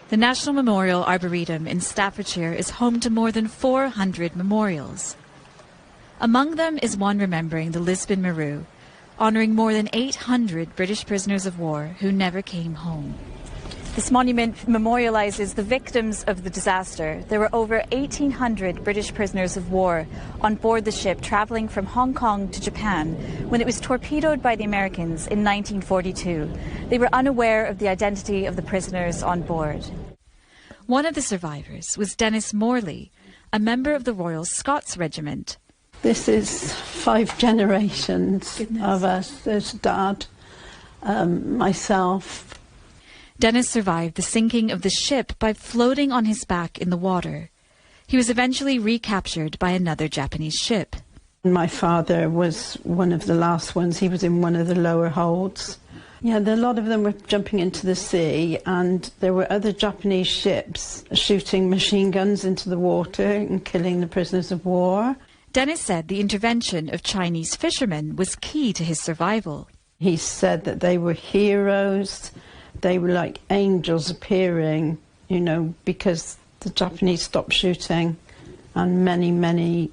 The National Memorial Arboretum in Staffordshire is home to more than 400 memorials. Among them is one remembering the Lisbon Maru, honouring more than 800 British prisoners of war who never came home. This monument memorialises the victims of the disaster. There were over 1,800 British prisoners of war on board the ship travelling from Hong Kong to Japan when it was torpedoed by the Americans in 1942. They were unaware of the identity of the prisoners on board. One of the survivors was Dennis Morley, a member of the Royal Scots Regiment. This is 5 generations of us. There's Dad, myself. Dennis survived the sinking of the ship by floating on his back in the water. He was eventually recaptured by another Japanese ship. My father was one of the last ones. He was in one of the lower holds. Yeah, a lot of them were jumping into the sea, and there were other Japanese ships shooting machine guns into the water and killing the prisoners of war. Dennis said the intervention of Chinese fishermen was key to his survival. He said that they were heroes. They were like angels appearing, you know, because the Japanese stopped shooting, and many, many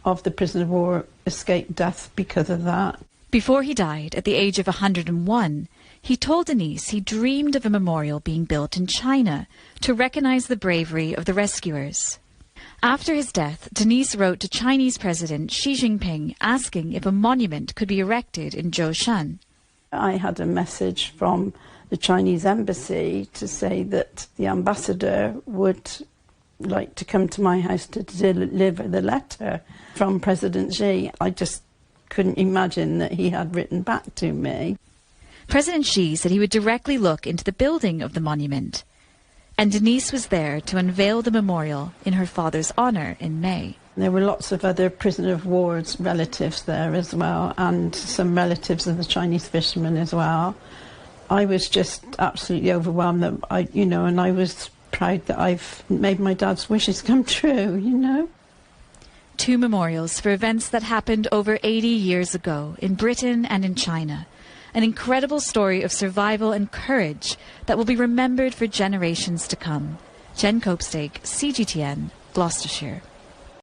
of the prisoners of war escaped death because of that. Before he died, at the age of 101, he told Denise he dreamed of a memorial being built in China to recognise the bravery of the rescuers. After his death, Denise wrote to Chinese President Xi Jinping asking if a monument could be erected in Zhoushan. I had a message from the Chinese embassy to say that the ambassador would like to come to my house to deliver the letter from President Xi. I just couldn't imagine that he had written back to me. President Xi said he would directly look into the building of the monument, and Denise was there to unveil the memorial in her father's honour in May. There were lots of other prisoner of war's relatives there as well, and some relatives of the Chinese fishermen as well. I was just absolutely overwhelmed that and I was proud that I've made my dad's wishes come true, you know. 2 memorials for events that happened over 80 years ago in Britain and in China. An incredible story of survival and courage that will be remembered for generations to come. Jen Copestake, CGTN, Gloucestershire.